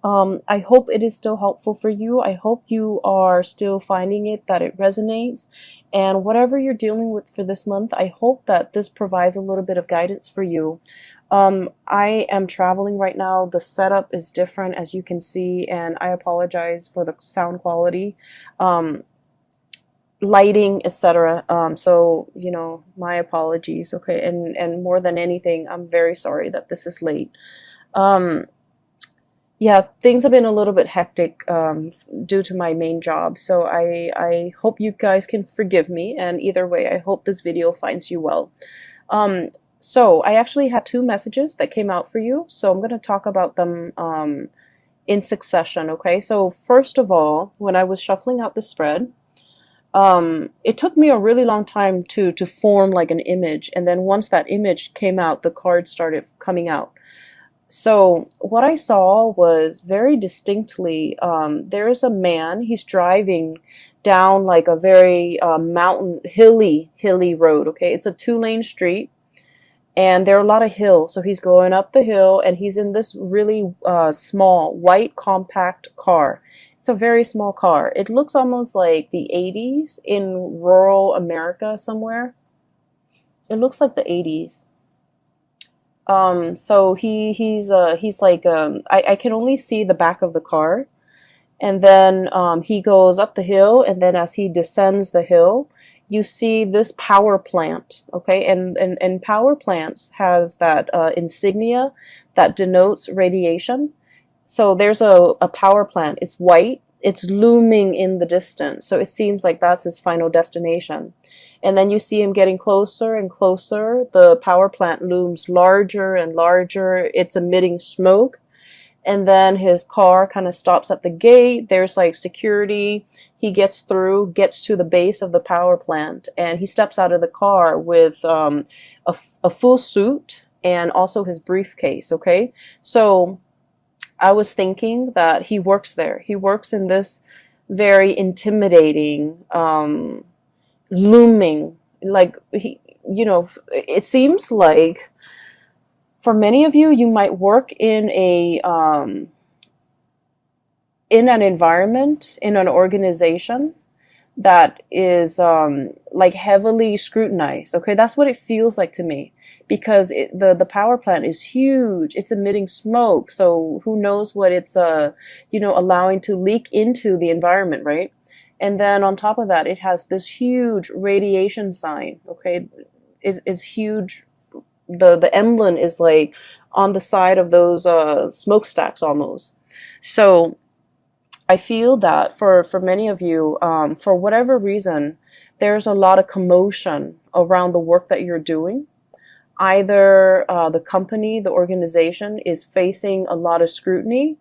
I hope it is still helpful for you. I hope you are still finding it, that it resonates. And whatever you're dealing with for this month, I hope that this provides a little bit of guidance for you. I am traveling right now. The setup is different, as you can see, and I apologize for the sound quality, lighting, etc. So, my apologies. Okay, and more than anything, I'm very sorry that this is late. Um, yeah, things have been a little bit hectic due to my main job. So I hope you guys can forgive me. And either way, I hope this video finds you well. Um, so I actually had two messages that came out for you. So I'm going to talk about them in succession. Okay. So first of all, when I was shuffling out the spread, it took me a really long time to form like an image. And then once that image came out, the cards started coming out. So what I saw was very distinctly, there is a man, he's driving down like a very mountain, hilly road, okay? It's a two-lane street, and there are a lot of hills. So he's going up the hill, and he's in this really small, white, compact car. It's a very small car. It looks almost like the 80s in rural America somewhere. It looks like the 80s. So he's like I can only see the back of the car, and then he goes up the hill, and then as he descends the hill, you see this power plant, okay? And power plants has that insignia that denotes radiation. So there's a power plant. It's white. It's looming in the distance. So it seems like that's his final destination. And then you see him getting closer and closer. The power plant looms larger and larger. It's emitting smoke. And then his car kind of stops at the gate. There's like security. He gets through, gets to the base of the power plant, and he steps out of the car with a full suit and also his briefcase, okay? So I was thinking that he works there. He works in this very intimidating, looming, like it seems like for many of you, you might work in an environment, in an organization that is like heavily scrutinized. Okay, that's what it feels like to me, because the power plant is huge. It's emitting smoke, so who knows what it's allowing to leak into the environment, right? And then on top of that, it has this huge radiation sign. Okay, is huge. The emblem is like on the side of those smokestacks almost. So I feel that for many of you, for whatever reason, there's a lot of commotion around the work that you're doing. Either the company, the organization is facing a lot of scrutiny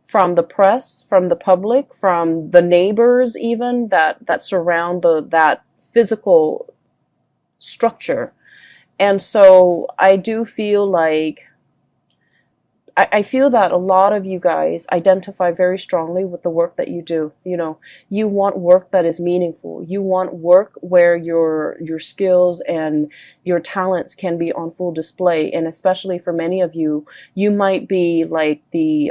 from the press, from the public, from the neighbors even that surround that physical structure. And so I do feel like I feel that a lot of you guys identify very strongly with the work that you do. You want work that is meaningful. You want work where your skills and your talents can be on full display. And especially for many of you, you might be like the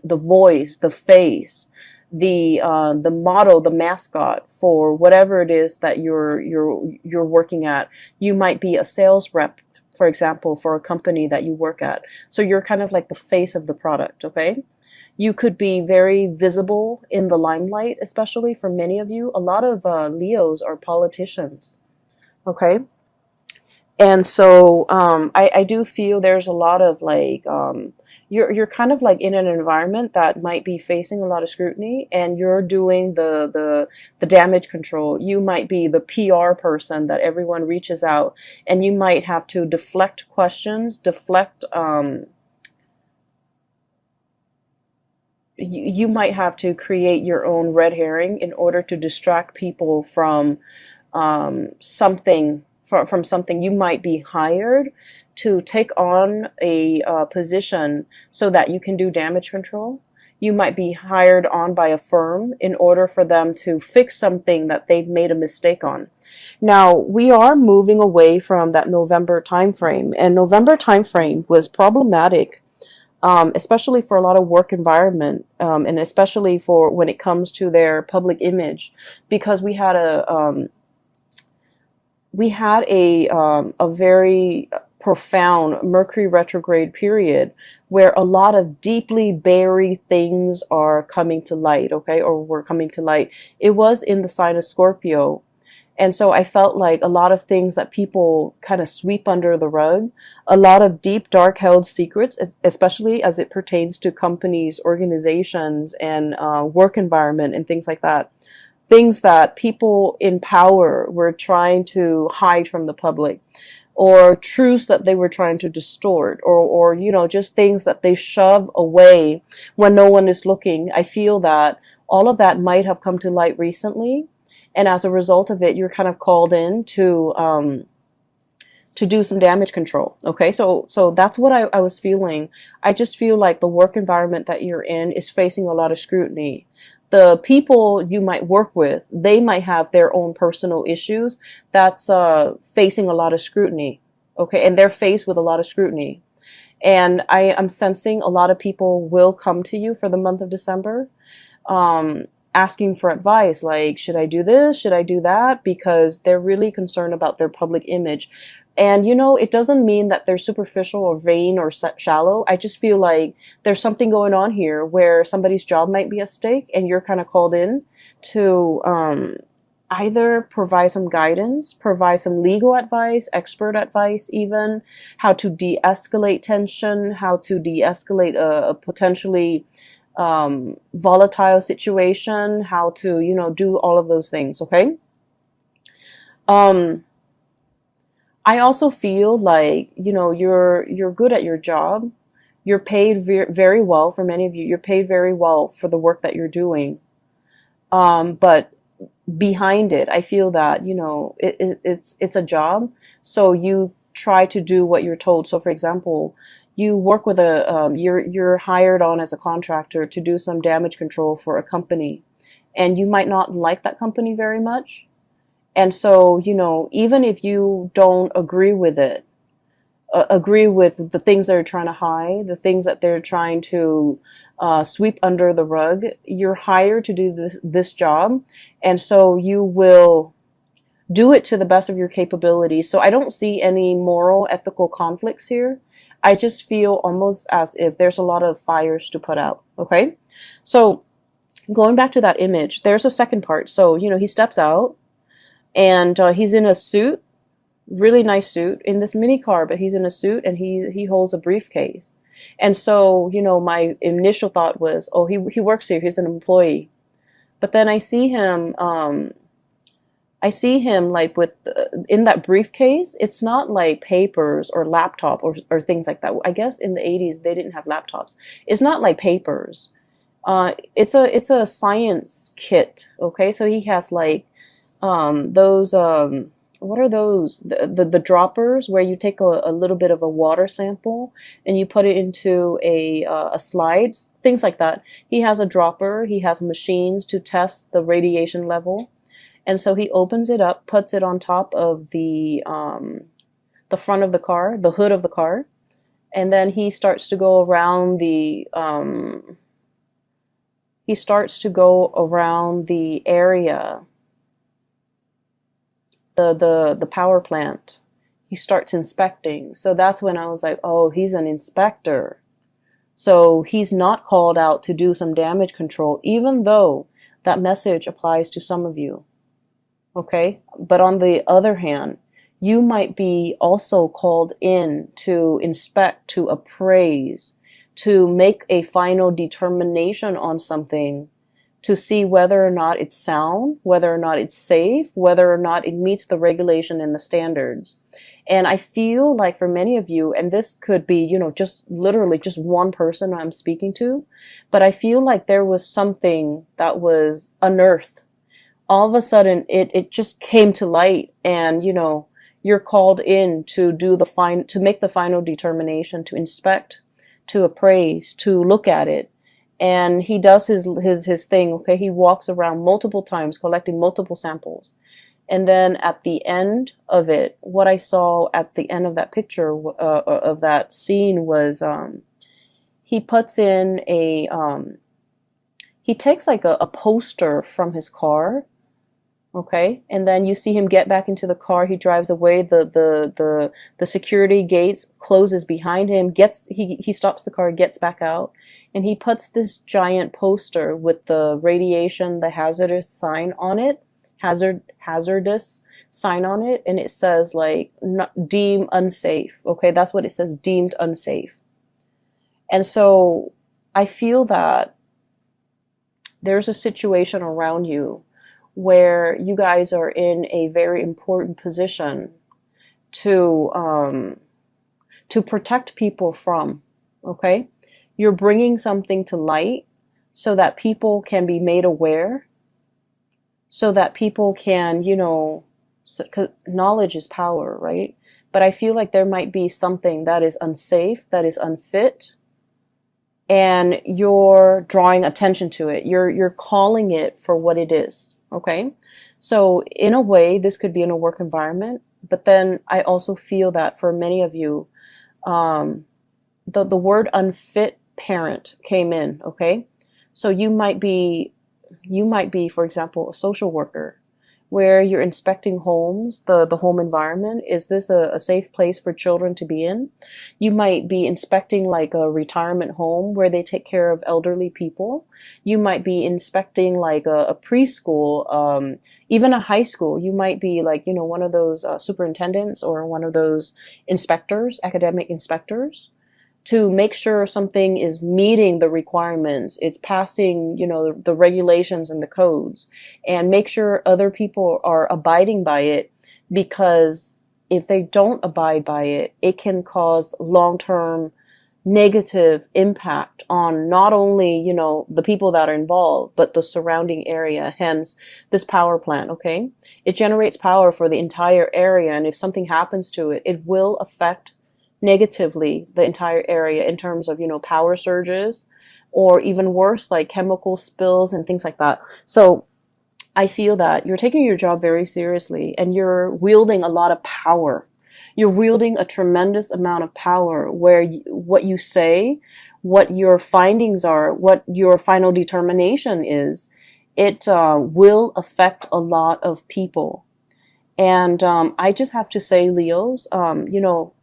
voice, the face, the motto, the mascot for whatever it is that you're working at. You might be a sales rep, for example, for a company that you work at. So you're kind of like the face of the product, okay? You could be very visible in the limelight, especially for many of you. A lot of Leos are politicians, okay? And so I do feel there's a lot of like, you're kind of like in an environment that might be facing a lot of scrutiny, and you're doing the damage control. You might be the PR person that everyone reaches out, and you might have to deflect questions, you might have to create your own red herring in order to distract people from something. From something. You might be hired to take on a position so that you can do damage control. You might be hired on by a firm in order for them to fix something that they've made a mistake on. Now, we are moving away from that November time frame, and November time frame was problematic especially for a lot of work environment, and especially for when it comes to their public image, because we had a very profound Mercury retrograde period where a lot of deeply buried things are coming to light, okay, or were coming to light. It was in the sign of Scorpio. And so I felt like a lot of things that people kind of sweep under the rug, a lot of deep, dark held secrets, especially as it pertains to companies, organizations, and work environment and things like that. Things that people in power were trying to hide from the public, or truths that they were trying to distort, or just things that they shove away when no one is looking. I feel that all of that might have come to light recently, and as a result of it, you're kind of called in to do some damage control. Okay, so that's what I was feeling. I just feel like the work environment that you're in is facing a lot of scrutiny. The people you might work with, they might have their own personal issues that's facing a lot of scrutiny. Okay, and they're faced with a lot of scrutiny. And I am sensing a lot of people will come to you for the month of December, asking for advice, like, should I do this? Should I do that? Because they're really concerned about their public image. And, it doesn't mean that they're superficial or vain or shallow. I just feel like there's something going on here where somebody's job might be at stake, and you're kind of called in to either provide some guidance, provide some legal advice, expert advice even, how to de-escalate tension, how to de-escalate a potentially volatile situation, how to, do all of those things, okay? I also feel like, you're good at your job. You're paid very well. For many of you, you're paid very well for the work that you're doing. But behind it, I feel that, it's a job. So you try to do what you're told. So for example, you work with you're hired on as a contractor to do some damage control for a company, and you might not like that company very much. And so, even if you don't agree with it, agree with the things they're trying to hide, the things that they're trying to sweep under the rug, you're hired to do this job. And so you will do it to the best of your capabilities. So I don't see any moral, ethical conflicts here. I just feel almost as if there's a lot of fires to put out. Okay. So going back to that image, there's a second part. So, he steps out. And he's in a suit, really nice suit, in this mini car, but he's in a suit, and he holds a briefcase. And so, my initial thought was, oh, he works here, he's an employee. But then I see him like with in that briefcase. It's not like papers or laptop or things like that. I guess in the 80s they didn't have laptops. It's not like papers. It's a science kit. Okay, so he has like those what are those, the droppers where you take a little bit of a water sample and you put it into a slide, things like that. He has a dropper. He has machines to test the radiation level, and so he opens it up, puts it on top of the front of the car, the hood of the car, and then he starts to go around the area, the power plant. He starts inspecting. So that's when I was like, oh, he's an inspector. So he's not called out to do some damage control, even though that message applies to some of you. Okay? But on the other hand, you might be also called in to inspect, to appraise, to make a final determination on something, to see whether or not it's sound, whether or not it's safe, whether or not it meets the regulation and the standards. And I feel like for many of you, and this could be, just literally just one person I'm speaking to, but I feel like there was something that was unearthed. All of a sudden, it just came to light, and, you're called in to to make the final determination, to inspect, to appraise, to look at it. And he does his thing, okay? He walks around multiple times, collecting multiple samples. And then at the end of it, what I saw at the end of that picture, of that scene, was he puts in he takes like a poster from his car. Okay, and then you see him get back into the car. He drives away. The security gates closes behind him. He stops the car, gets back out, and he puts this giant poster with the radiation, the hazardous sign on it, hazardous sign on it, and it says like deemed unsafe. Okay, that's what it says, deemed unsafe. And so I feel that there's a situation around you where you guys are in a very important position to protect people from, okay? You're bringing something to light so that people can be made aware, so that people can, you know, knowledge is power, right? But I feel like there might be something that is unsafe, that is unfit, and you're drawing attention to it. You're calling it for what it is. Okay, so in a way, this could be in a work environment, but then I also feel that for many of you, the word unfit parent came in. Okay, so you might be, for example, a social worker, where you're inspecting homes, the home environment. Is this a safe place for children to be in? You might be inspecting like a retirement home where they take care of elderly people. You might be inspecting like a preschool, even a high school. You might be like, you know, one of those superintendents or one of those inspectors, academic inspectors, to make sure something is meeting the requirements, it's passing, you know, the regulations and the codes, and make sure other people are abiding by it, because if they don't abide by it, it can cause long-term negative impact on not only, you know, the people that are involved, but the surrounding area, hence this power plant, okay? It generates power for the entire area, and if something happens to it, it will affect negatively the entire area in terms of, you know, power surges, or even worse, like chemical spills and things like that. So I feel that you're taking your job very seriously, and you're wielding a lot of power. You're wielding a tremendous amount of power where what you say, what your findings are, what your final determination is, it will affect a lot of people. And I just have to say, Leos, you know,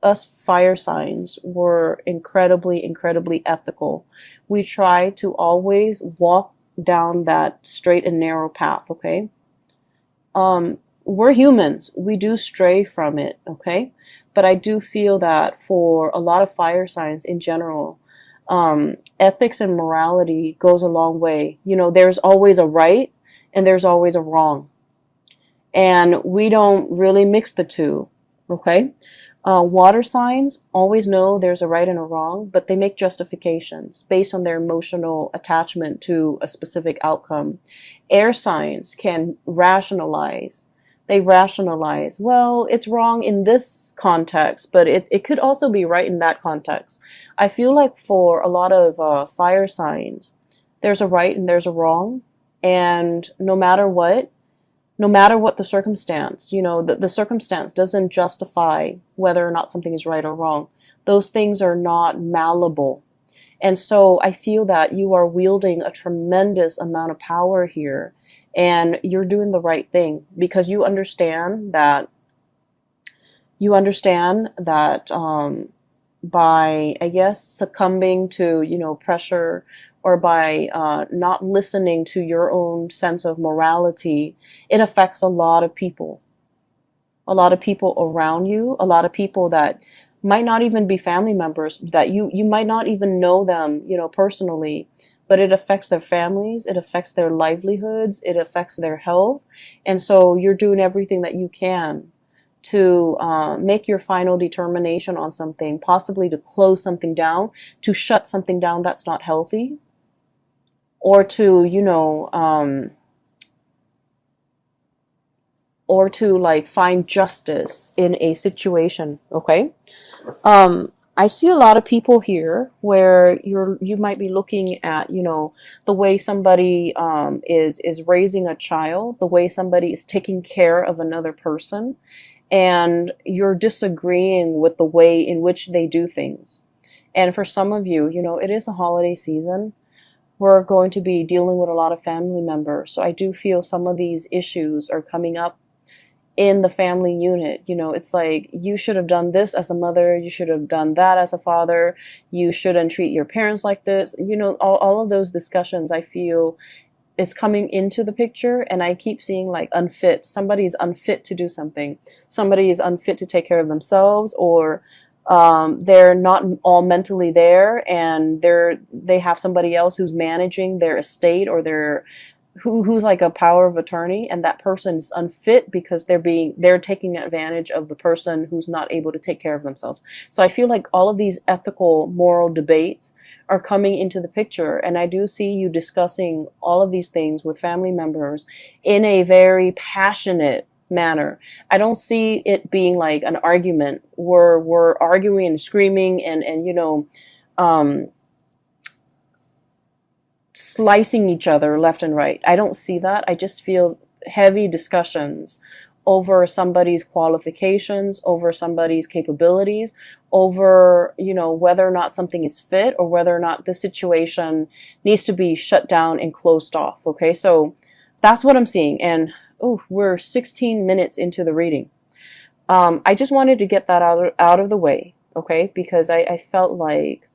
us fire signs were incredibly, incredibly ethical. We try to always walk down that straight and narrow path, okay? We're humans. We do stray from it, okay? But I do feel that for a lot of fire signs in general, ethics and morality goes a long way. You know, there's always a right and there's always a wrong. And we don't really mix the two, okay? Water signs always know there's a right and a wrong, but they make justifications based on their emotional attachment to a specific outcome. Air signs can rationalize. They rationalize, well, it's wrong in this context, but it could also be right in that context. I feel like for a lot of fire signs, there's a right and there's a wrong, and no matter what the circumstance, you know, the circumstance doesn't justify whether or not something is right or wrong. Those things are not malleable. And so I feel that you are wielding a tremendous amount of power here, and you're doing the right thing, because you understand that by, I guess, succumbing to, you know, pressure, or by not listening to your own sense of morality, it affects a lot of people. A lot of people around you, a lot of people that might not even be family members, that you might not even know them, you know, personally, but it affects their families, it affects their livelihoods, it affects their health. And so you're doing everything that you can to make your final determination on something, possibly to close something down, to shut something down that's not healthy, or to, you know, or to like find justice in a situation, okay? I see a lot of people here where you might be looking at, you know, the way somebody is raising a child, the way somebody is taking care of another person, and you're disagreeing with the way in which they do things. And for some of you, you know, it is the holiday season. We're going to be dealing with a lot of family members. So I do feel some of these issues are coming up in the family unit. You know, it's like, you should have done this as a mother, you should have done that as a father, you shouldn't treat your parents like this. You know, all of those discussions, I feel, is coming into the picture. And I keep seeing like unfit. Somebody is unfit to do something. Somebody is unfit to take care of themselves, or they're not all mentally there, and they have somebody else who's managing their estate, or their who's like a power of attorney, and that person's unfit because they're taking advantage of the person who's not able to take care of themselves. So I feel like all of these ethical, moral debates are coming into the picture, and I do see you discussing all of these things with family members in a very passionate manner. I don't see it being like an argument where we're arguing and screaming and you know, slicing each other left and right. I don't see that. I just feel heavy discussions over somebody's qualifications, over somebody's capabilities, over, you know, whether or not something is fit, or whether or not the situation needs to be shut down and closed off. Okay, so that's what I'm seeing. And oh, we're 16 minutes into the reading. I just wanted to get that out of the way, okay, because I felt like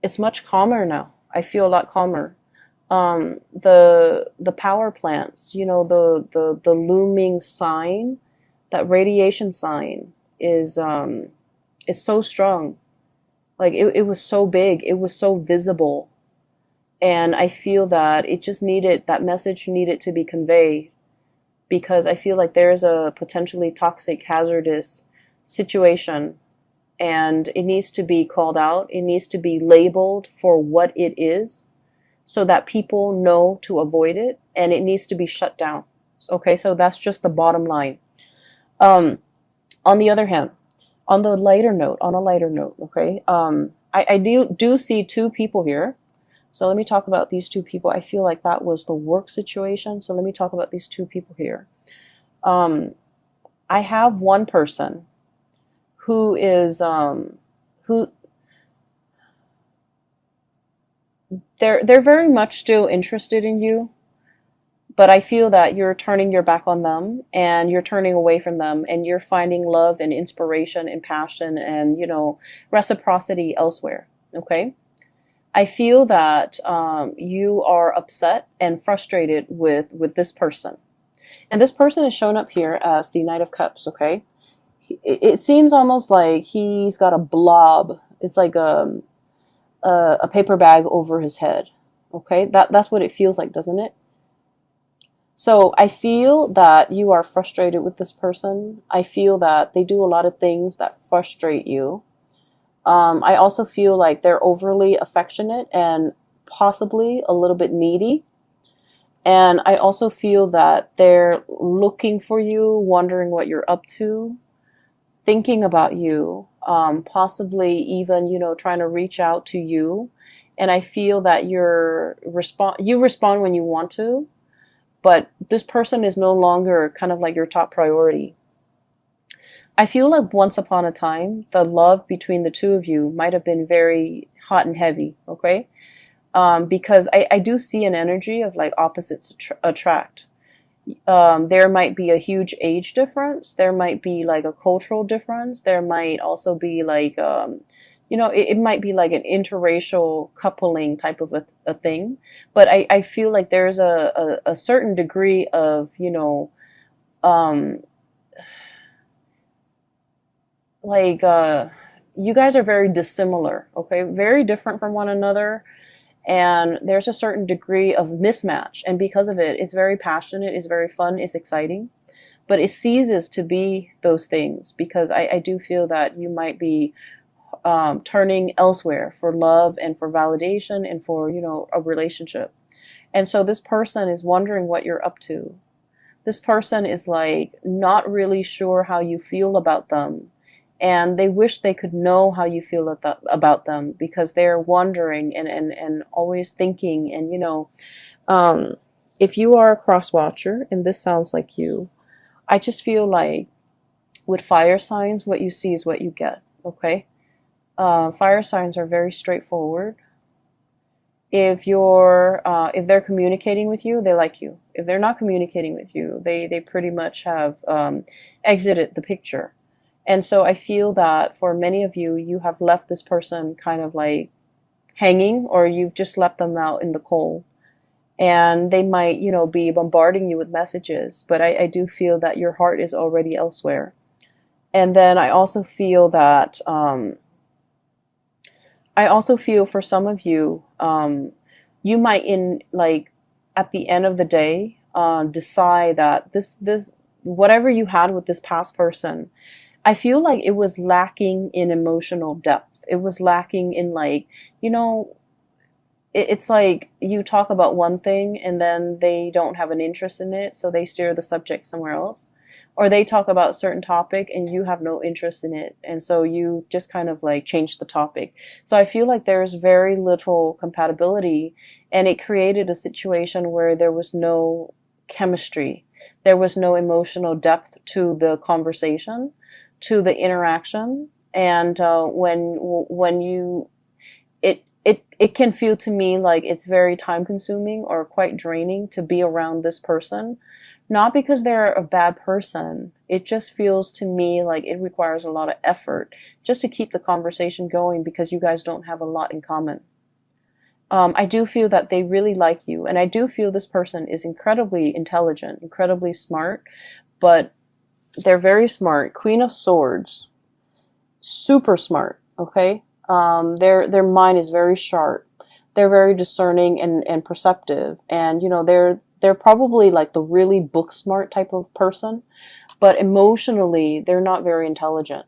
it's much calmer now. I feel a lot calmer. The power plants, you know, the looming sign, that radiation sign is so strong. Like it was so big, it was so visible. And I feel that it just needed, that message needed to be conveyed, because I feel like there's a potentially toxic, hazardous situation, and it needs to be called out. It needs to be labeled for what it is, so that people know to avoid it, and it needs to be shut down. Okay, so that's just the bottom line. On the other hand, on a lighter note, okay, I do see two people here. So let me talk about these two people. I feel like that was the work situation. So let me talk about these two people here. I have one person who is who they're very much still interested in you, but I feel that you're turning your back on them, and you're turning away from them, and you're finding love and inspiration and passion and, you know, reciprocity elsewhere. Okay, I feel that you are upset and frustrated with this person, and this person is shown up here as the Knight of Cups. Okay, it seems almost like he's got a blob. It's like a paper bag over his head. Okay, that's what it feels like, doesn't it? So I feel that you are frustrated with this person. I feel that they do a lot of things that frustrate you. I also feel like they're overly affectionate and possibly a little bit needy. And I also feel that they're looking for you, wondering what you're up to, thinking about you, possibly even, you know, trying to reach out to you. And I feel that you respond when you want to, but this person is no longer kind of like your top priority. I feel like once upon a time, the love between the two of you might have been very hot and heavy, okay? Because I do see an energy of like opposites attract. There might be a huge age difference. There might be like a cultural difference. There might also be like, you know, it might be like an interracial coupling type of a thing. But I feel like there's a certain degree of, you know, like you guys are very dissimilar, okay? Very different from one another. And there's a certain degree of mismatch. And because of it, it's very passionate, it's very fun, it's exciting. But it ceases to be those things, because I do feel that you might be turning elsewhere for love and for validation and for, you know, a relationship. And so this person is wondering what you're up to. This person is like not really sure how you feel about them. And they wish they could know how you feel about them, because they're wondering and always thinking. And, you know, if you are a cross watcher, and this sounds like you, I just feel like with fire signs, what you see is what you get. Okay. Fire signs are very straightforward. If they're communicating with you, they like you. If they're not communicating with you, they pretty much have exited the picture. And so I feel that for many of you, you have left this person kind of like hanging, or you've just left them out in the cold. And they might, be bombarding you with messages, but I do feel that your heart is already elsewhere. And then I also feel for some of you, you might at the end of the day, decide that this whatever you had with this past person, I feel like it was lacking in emotional depth. It was lacking in it's like you talk about one thing and then they don't have an interest in it, so they steer the subject somewhere else. Or they talk about a certain topic and you have no interest in it, and so you just kind of like change the topic. So I feel like there's very little compatibility, and it created a situation where there was no chemistry. There was no emotional depth to the conversation, to the interaction. And when you it can feel to me like it's very time consuming or quite draining to be around this person. Not because they're a bad person. It just feels to me like it requires a lot of effort just to keep the conversation going, because you guys don't have a lot in common. I do feel that they really like you, and I do feel this person is incredibly intelligent, incredibly smart, but they're very smart. Queen of Swords, super smart, okay? Their mind is very sharp. They're very discerning and perceptive, and they're probably like the really book smart type of person, but emotionally they're not very intelligent.